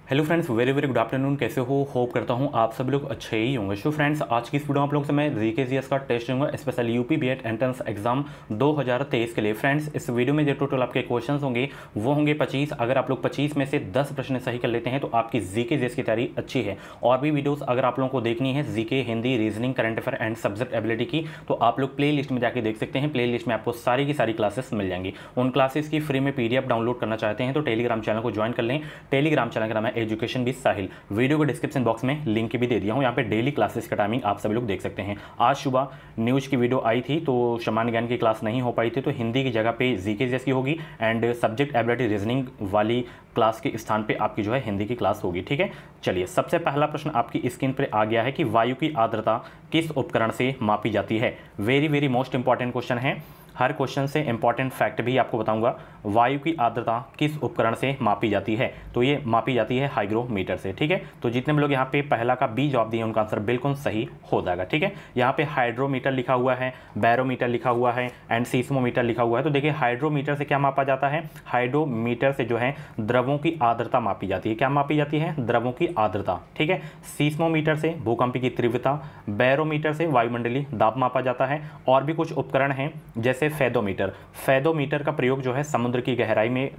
Hello friends, very very good afternoon. कैसे हो? Hope करता हूँ आप सब लोग अच्छे ही होंगे। सो फ्रेंड्स, आज की इस वीडियो में आप लोगों से मैं जीके का टेस्ट दूंगा, special UP BEd entrance exam 2023 के लिए। फ्रेंड्स, इस वीडियो में जो टोटल आपके क्वेश्चंस होंगे वो होंगे 25। अगर आप लोग 25 में से 10 प्रश्न सही कर लेते हैं तो आपकी जीके की तैयारी अच्छी है। और भी वीडियोज़ अगर आप लोगों को देखनी है GK, Hindi, reasoning, current affair and subject ability की, तो आप लोग प्ले लिस्ट में जाके देख सकते हैं। प्ले लिस्ट में आपको सारी की सारी क्लासेस मिल जाएंगी। उन क्लासेस की फ्री में PDF डाउनलोड करना चाहते हैं तो टेलीग्राम चैनल को ज्वाइन कर लें। टेलीग्राम चैनल का नाम है एजुकेशन विद साहिल। वीडियो को डिस्क्रिप्शन बॉक्स में लिंक भी दे दिया हूं। यहाँ पे डेली क्लासेस का टाइमिंग आप सभी लोग देख सकते हैं। आज सुबह न्यूज़ की वीडियो आई थी तो सामान्य ज्ञान की क्लास नहीं हो पाई थी, तो हिंदी की जगह पे जीके की होगी एंड सब्जेक्ट एबिलिटी रीजनिंग वाली क्लास के स्थान पे आपकी जो है हिंदी की क्लास होगी। ठीक है, चलिए सबसे पहला प्रश्न आपकी स्क्रीन पर आ गया है कि वायु की आर्द्रता किस उपकरण से मापी जाती है। Very very most important question है। हर क्वेश्चन से इंपॉर्टेंट फैक्ट भी आपको बताऊंगा। वायु की आर्द्रता किस उपकरण से मापी जाती है? तो ये मापी जाती है हाइग्रोमीटर से। ठीक है, तो जितने भी लोग यहाँ पे पहला का बी जवाब दिए उनका आंसर बिल्कुल सही हो जाएगा। ठीक है, यहाँ पे हाइड्रोमीटर लिखा हुआ है, बैरोमीटर लिखा हुआ है एंड सीस्मोमीटर लिखा हुआ है। तो देखिए, हाइड्रोमीटर से क्या मापा जाता है? हाइड्रोमीटर से जो है द्रवों की आर्द्रता मापी जाती है। क्या मापी जाती है? द्रवों की आर्द्रता। ठीक है, सीस्मोमीटर से भूकंप की तीव्रता, बैरोमीटर से वायुमंडलीय दाब मापा जाता है। और भी कुछ उपकरण हैं जैसे फेदोमीटर। फेदोमीटर का प्रयोग जो है समुद्र की गहराई में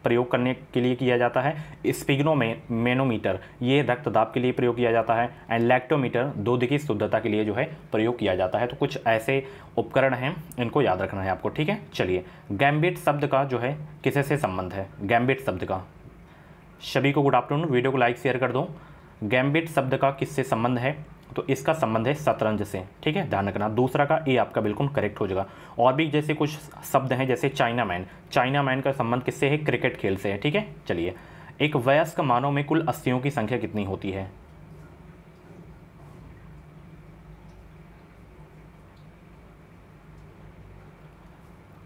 प्रयोग करने के लिए किया जाता है। स्पिग्नोमेनोमीटर ये रक्तदाब के लिए प्रयोग किया जाता है एंड लैक्टोमीटर दूध की शुद्धता के लिए जो है प्रयोग किया जाता है। तो कुछ ऐसे उपकरण हैं, इनको याद रखना है आपको। ठीक है, चलिए गैम्बिट शब्द का जो है किसे से संबंध है? गैम्बिट शब्द का, सभी को गुड आफ्टरनून, वीडियो को लाइक शेयर कर दो। गैम्बिट शब्द का किससे संबंध है? तो इसका संबंध है शतरंज से। ठीक है, ध्यान रखना। दूसरा का ए आपका बिल्कुल करेक्ट हो जाएगा। और भी जैसे कुछ शब्द हैं जैसे चाइना मैन। चाइना मैन का संबंध किससे है? क्रिकेट खेल से है। ठीक है, चलिए एक वयस्क मानव में कुल अस्थियों की संख्या कितनी होती है?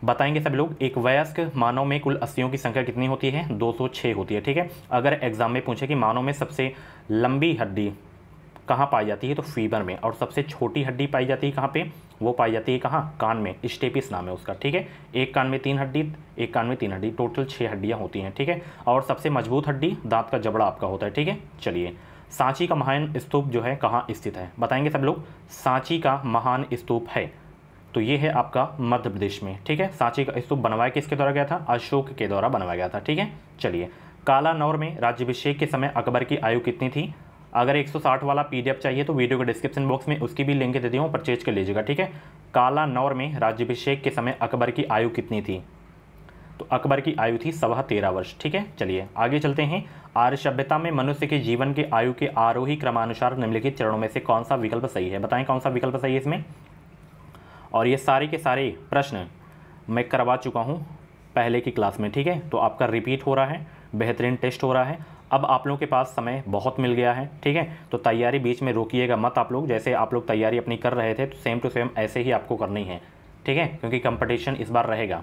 बताएंगे सब लोग। एक वयस्क मानव में कुल अस्थियों की संख्या कितनी होती है? 206 होती है। ठीक है, अगर एग्जाम में पूछे कि मानव में सबसे लंबी हड्डी कहाँ पाई जाती है, तो फीवर में। और सबसे छोटी हड्डी पाई जाती है कहाँ पे? वो पाई जाती है कहाँ? कान में। स्टेपिस नाम है उसका। ठीक है, एक कान में 3 हड्डी, एक कान में 3 हड्डी, टोटल 6 हड्डियाँ होती हैं। ठीक है, और सबसे मजबूत हड्डी दांत का जबड़ा आपका होता है। ठीक है, चलिए सांची का महान स्तूप जो है कहाँ स्थित है? बताएंगे सब लोग। सांची का महान स्तूप है तो ये है आपका मध्य प्रदेश में। ठीक है, सांची का स्तूप बनवाया किसके द्वारा गया था? अशोक के द्वारा बनवाया गया था। ठीक है, चलिए कालानौर में राज्याभिषेक के समय अकबर की आयु कितनी थी? अगर 160 वाला PDF चाहिए तो वीडियो के डिस्क्रिप्शन बॉक्स में उसकी भी लिंक दे दी हूँ, परचेज कर लीजिएगा। ठीक है, कालानौर में राज्याभिषेक के समय अकबर की आयु कितनी थी? तो अकबर की आयु थी 13.25 वर्ष। ठीक है, चलिए आगे चलते हैं। आर्य सभ्यता में मनुष्य के जीवन के आयु के आरोही क्रमानुसार निम्नलिखित चरणों में से कौन सा विकल्प सही है? बताएं कौन सा विकल्प सही है इसमें। और ये सारे के सारे प्रश्न मैं करवा चुका हूँ पहले की क्लास में। ठीक है, तो आपका रिपीट हो रहा है, बेहतरीन टेस्ट हो रहा है। अब आप लोगों के पास समय बहुत मिल गया है। ठीक है, तो तैयारी बीच में रोकिएगा मत आप लोग। जैसे आप लोग तैयारी अपनी कर रहे थे तो सेम टू सेम ऐसे ही आपको करनी है। ठीक है, क्योंकि कंपटीशन इस बार रहेगा।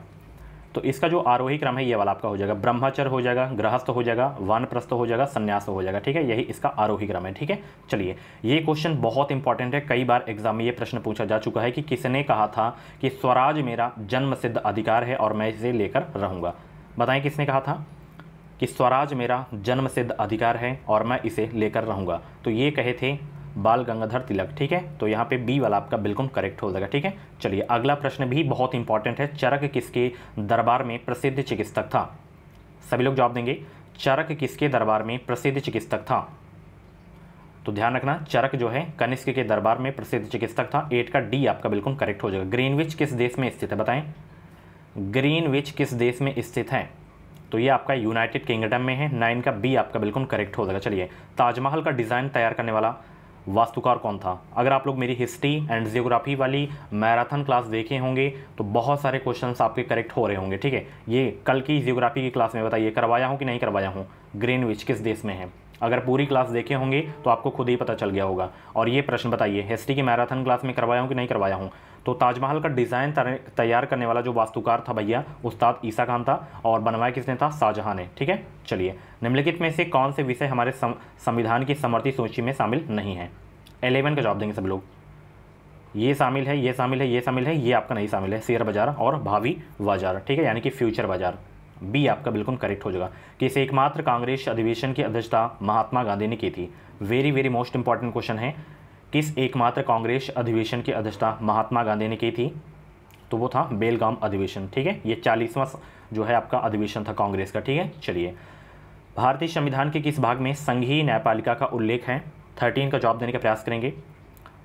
तो इसका जो आरोही क्रम है ये वाला आपका हो जाएगा। ब्रह्मचर्य हो जाएगा, गृहस्थ हो जाएगा, वानप्रस्थ हो जाएगा, संन्यास हो जाएगा। ठीक है, यही इसका आरोही क्रम है। ठीक है, चलिए ये क्वेश्चन बहुत इंपॉर्टेंट है। कई बार एग्जाम में ये प्रश्न पूछा जा चुका है कि किसने कहा था कि स्वराज मेरा जन्मसिद्ध अधिकार है और मैं इसे लेकर रहूँगा। बताएं किसने कहा था कि स्वराज मेरा जन्मसिद्ध अधिकार है और मैं इसे लेकर रहूँगा? तो ये कहे थे बाल गंगाधर तिलक। ठीक है, तो यहाँ पे बी वाला आपका बिल्कुल करेक्ट हो जाएगा। ठीक है, चलिए अगला प्रश्न भी बहुत इंपॉर्टेंट है। चरक किसके दरबार में प्रसिद्ध चिकित्सक था? सभी लोग जवाब देंगे। चरक किसके दरबार में प्रसिद्ध चिकित्सक था? तो ध्यान रखना, चरक जो है कनिष्क के दरबार में प्रसिद्ध चिकित्सक था। 8 का डी आपका बिल्कुल करेक्ट हो जाएगा। ग्रीनविच किस देश में स्थित है? बताएं, ग्रीनविच किस देश में स्थित है? तो ये आपका यूनाइटेड किंगडम में है। 9 का बी आपका बिल्कुल करेक्ट हो जाएगा। चलिए ताजमहल का डिज़ाइन तैयार करने वाला वास्तुकार कौन था? अगर आप लोग मेरी हिस्ट्री एंड जियोग्राफी वाली मैराथन क्लास देखे होंगे तो बहुत सारे क्वेश्चंस आपके करेक्ट हो रहे होंगे। ठीक है, ये कल की जियोग्राफी की क्लास में बताइए करवाया हूँ कि नहीं करवाया हूँ? ग्रीनविच किस देश में है? अगर पूरी क्लास देखे होंगे तो आपको खुद ही पता चल गया होगा। और ये प्रश्न बताइए हिस्ट्री की मैराथन क्लास में करवाया हूँ कि नहीं करवाया हूँ? तो ताजमहल का डिज़ाइन तैयार करने वाला जो वास्तुकार था भैया, उस्ताद ईसा खान था। और बनवाया किसने था? शाहजहां ने। ठीक है, चलिए निम्नलिखित में से कौन से विषय हमारे संविधान की समर्थी सूची में शामिल नहीं है? 11 का जवाब देंगे सब लोग। ये शामिल है, ये शामिल है, ये शामिल है, ये आपका नहीं शामिल है। शेयर बाजार और भावी बाजार। ठीक है, यानी कि फ्यूचर बाजार। बी आपका बिल्कुल करेक्ट हो जाएगा। किस एकमात्र कांग्रेस अधिवेशन की अध्यक्षता महात्मा गांधी ने की थी? Very very most important question है। किस एकमात्र कांग्रेस अधिवेशन की अध्यक्षता महात्मा गांधी ने की थी? तो वो था बेलगाम अधिवेशन। ठीक है, ये 40वां जो है आपका अधिवेशन था कांग्रेस का। ठीक है, चलिए भारतीय संविधान के किस भाग में संघीय न्यायपालिका का उल्लेख है? 13 का जवाब देने का प्रयास करेंगे।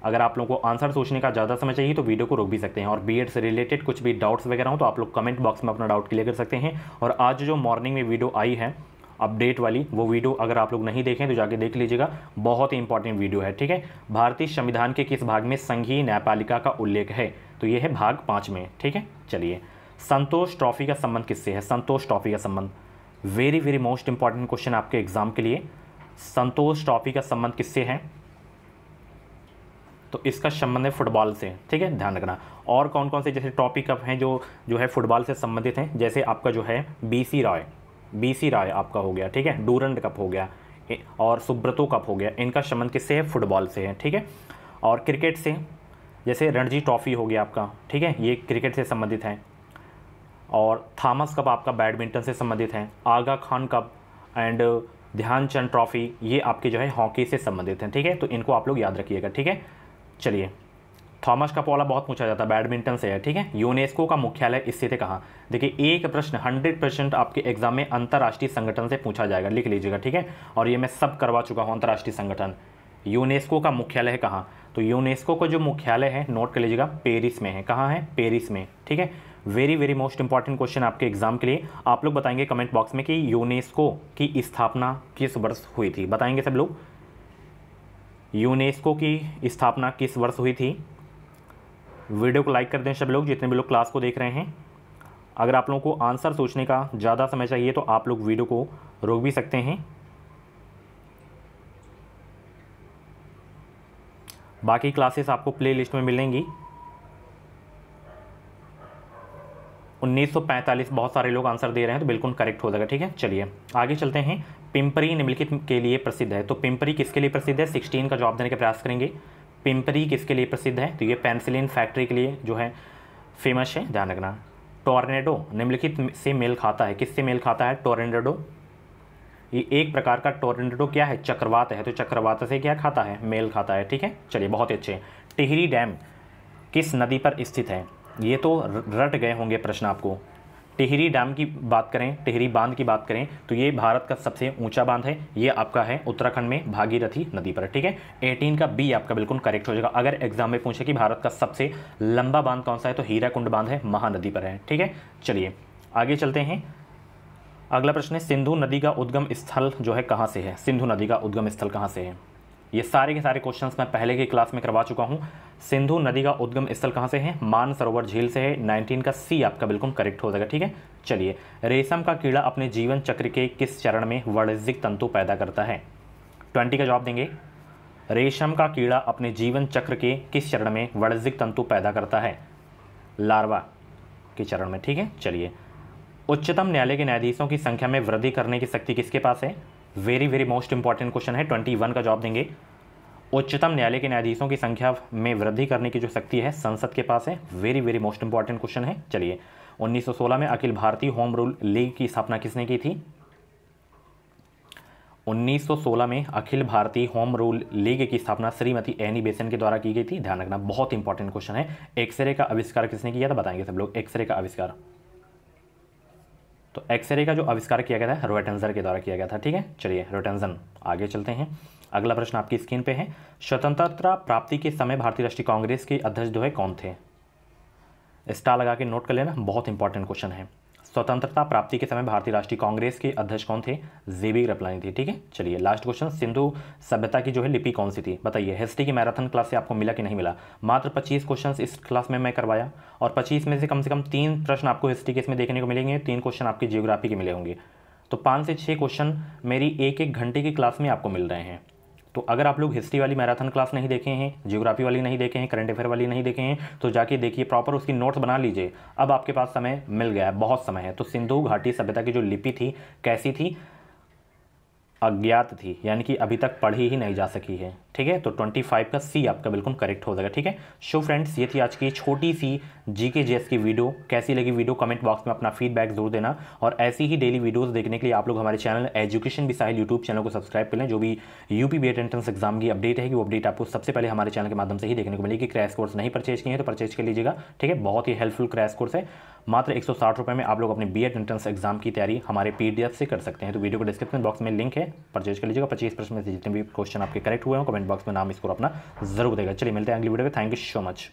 अगर आप लोगों को आंसर सोचने का ज़्यादा समय चाहिए तो वीडियो को रोक भी सकते हैं, और बीएड से रिलेटेड कुछ भी डाउट्स वगैरह हो तो आप लोग कमेंट बॉक्स में अपना डाउट क्लियर कर सकते हैं। और आज जो मॉर्निंग में वीडियो आई है अपडेट वाली, वो वीडियो अगर आप लोग नहीं देखें तो जाके देख लीजिएगा, बहुत ही इंपॉर्टेंट वीडियो है। ठीक है, भारतीय संविधान के किस भाग में संघीय न्यायपालिका का उल्लेख है? तो ये है भाग 5 में। ठीक है, चलिए संतोष ट्रॉफी का संबंध किससे है? संतोष ट्रॉफी का संबंध very very most important question आपके एग्जाम के लिए। संतोष ट्रॉफी का संबंध किससे है? तो इसका संबंध है फुटबॉल से। ठीक है, ध्यान रखना। और कौन कौन से जैसे ट्रॉफी कप हैं जो है फुटबॉल से संबंधित हैं, जैसे आपका जो है बीसी राय आपका हो गया। ठीक है, डूरंड कप हो गया और सुब्रतो कप हो गया। इनका संबंध किससे है? फुटबॉल से है। ठीक है, और क्रिकेट से जैसे रणजी ट्रॉफी हो गया आपका। ठीक है, ये क्रिकेट से संबंधित है। और थॉमस कप आपका बैडमिंटन से संबंधित है। Aga Khan cup and Dhyanchand trophy ये आपके जो है हॉकी से संबंधित हैं। ठीक है, तो इनको आप लोग याद रखिएगा। ठीक है, चलिए थॉमस कप वाला बहुत पूछा जाता है, बैडमिंटन से है। ठीक है, यूनेस्को का मुख्यालय स्थित है कहाँ? देखिए एक प्रश्न 100% आपके एग्जाम में अंतर्राष्ट्रीय संगठन से पूछा जाएगा, लिख लीजिएगा। ठीक है, और ये मैं सब करवा चुका हूँ। अंतर्राष्ट्रीय संगठन यूनेस्को का मुख्यालय है कहाँ? तो यूनेस्को का जो मुख्यालय है नोट कर लीजिएगा, पेरिस में है। कहाँ है? पेरिस में। ठीक है, very very most important question आपके एग्जाम के लिए। आप लोग बताएंगे कमेंट बॉक्स में कि यूनेस्को की स्थापना किस वर्ष हुई थी? बताएंगे सब लोग, यूनेस्को की स्थापना किस वर्ष हुई थी? वीडियो को लाइक कर दें सब लोग, जितने भी लोग क्लास को देख रहे हैं। अगर आप लोगों को आंसर सोचने का ज़्यादा समय चाहिए तो आप लोग वीडियो को रोक भी सकते हैं। बाकी क्लासेस आपको प्ले लिस्ट में मिलेंगी। 1945 बहुत सारे लोग आंसर दे रहे हैं, तो बिल्कुल करेक्ट हो जाएगा। ठीक है, चलिए आगे चलते हैं। पिंपरी निम्नलिखित के लिए प्रसिद्ध है। तो पिंपरी किसके लिए प्रसिद्ध है? 16 का जवाब देने का प्रयास करेंगे। पिंपरी किसके लिए प्रसिद्ध है? तो ये पेंसिलिन फैक्ट्री के लिए जो है फेमस है, ध्यान रखना। टोर्नेडो निम्नलिखित से मेल खाता है। किससे मेल खाता है? टोर्नेडो। ये एक प्रकार का टोर्नेडो क्या है? चक्रवात है। तो चक्रवात से क्या खाता है? मेल खाता है। ठीक है, चलिए बहुत ही अच्छे। टिहरी डैम किस नदी पर स्थित है? ये तो रट गए होंगे प्रश्न आपको। टिहरी डैम की बात करें, टिहरी बांध की बात करें तो ये भारत का सबसे ऊंचा बांध है। ये आपका है उत्तराखंड में भागीरथी नदी पर। ठीक है, 18 का बी आपका बिल्कुल करेक्ट हो जाएगा। अगर एग्जाम में पूछे कि भारत का सबसे लंबा बांध कौन सा है तो हीराकुंड बांध है, महानदी पर है। ठीक है, चलिए आगे चलते हैं। अगला प्रश्न है सिंधु नदी का उद्गम स्थल जो है कहाँ से है? सिंधु नदी का उद्गम स्थल कहाँ से है? ये सारे के सारे क्वेश्चंस मैं पहले की क्लास में करवा चुका हूँ। सिंधु नदी का उद्गम स्थल कहाँ से है? मानसरोवर झील से है। 19 का सी आपका बिल्कुल करेक्ट हो जाएगा। ठीक है, चलिए रेशम का कीड़ा अपने जीवन चक्र के किस चरण में वाणिज्यिक तंतु पैदा करता है? 20 का जवाब देंगे। रेशम का कीड़ा अपने जीवन चक्र के किस चरण में वाणिज्यिक तंतु पैदा करता है? लार्वा के चरण में। ठीक है, चलिए उच्चतम न्यायालय के न्यायाधीशों की संख्या में वृद्धि करने की शक्ति किसके पास है? Very very most important question है। 21 का जवाब देंगे। उच्चतम न्यायालय के न्यायाधीशों की संख्या में वृद्धि करने की जो शक्ति है संसद के पास है। Very very most important question है। चलिए 1916 में Akhil Bharatiya home rule league की स्थापना किसने की थी? 1916 में Akhil Bharatiya home rule league की स्थापना श्रीमती एनी बेसेंट के द्वारा की गई थी। ध्यान रखना, बहुत इंपॉर्टेंट क्वेश्चन है। एक्सरे का आविष्कार किसने किया था? बताएंगे सब लोग। एक्सरे का आविष्कार, तो एक्सरे का जो आविष्कार किया गया था रोएटनजन के द्वारा किया गया था। ठीक है, चलिए रोएटनजन। आगे चलते हैं। अगला प्रश्न आपकी स्क्रीन पे है। स्वतंत्रता प्राप्ति के समय भारतीय राष्ट्रीय कांग्रेस के अध्यक्ष जो है कौन थे? स्टार लगा के नोट कर लेना, बहुत इंपॉर्टेंट क्वेश्चन है। स्वतंत्रता प्राप्ति के समय भारतीय राष्ट्रीय कांग्रेस के अध्यक्ष कौन थे? जेबी कृपलानी थी। ठीक है, चलिए लास्ट क्वेश्चन। सिंधु सभ्यता की जो है लिपि कौन सी थी? बताइए। हिस्ट्री की मैराथन क्लास से आपको मिला कि नहीं मिला? मात्र 25 क्वेश्चन इस क्लास में मैं करवाया, और 25 में से कम 3 प्रश्न आपको हिस्ट्री के इसमें देखने को मिलेंगे, 3 क्वेश्चन आपकी जियोग्राफी के मिले होंगे। तो 5 से 6 क्वेश्चन मेरी एक घंटे की क्लास में आपको मिल रहे हैं। तो अगर आप लोग हिस्ट्री वाली मैराथन क्लास नहीं देखे हैं, ज्योग्राफी वाली नहीं देखे हैं, करंट अफेयर वाली नहीं देखे हैं, तो जाके देखिए, प्रॉपर उसकी नोट्स बना लीजिए। अब आपके पास समय मिल गया है, बहुत समय है। तो सिंधु घाटी सभ्यता की जो लिपि थी कैसी थी? अज्ञात थी, यानी कि अभी तक पढ़ी ही नहीं जा सकी है। ठीक है। तो 25 का सी आपका बिल्कुल करेक्ट हो जाएगा, ठीक है। सो फ्रेंड्स, ये थी आज की छोटी सी जीके जेएस की वीडियो। कैसी लगी वीडियो कमेंट बॉक्स में अपना फीडबैक जरूर देना, और ऐसी ही डेली वीडियोस देखने के लिए आप लोग हमारे चैनल एजुकेशन भी साहिल यूट्यूब चैनल को सब्सक्राइब कर लें। जो भी यूपी बीएड एंट्रेंस एग्जाम की अपडेट है वो अपडेट आपको सबसे पहले हमारे चैनल के माध्यम से ही देखने को मिलेगी। क्रैश कोर्स नहीं परचेज किए हैं तो परचेज कर लीजिएगा, ठीक है। बहुत ही हेल्पफुल क्रैश कोर्स है, मात्र 160 रुपये में आप लोग अपने बीएड एंट्रेंस एग्जाम की तैयारी हमारे पीडीएफ से कर सकते हैं। तो वीडियो को डिस्क्रिप्शन बॉक्स में लिंक है, परचेज कर लीजिएगा। 25% में से जितने भी क्वेश्चन आपके करेक्ट हुए हैं कमेंट बॉक्स में नाम स्कोर अपना जरूर देगा। चलिए मिलते हैं अगली वीडियो में। Thank you so much.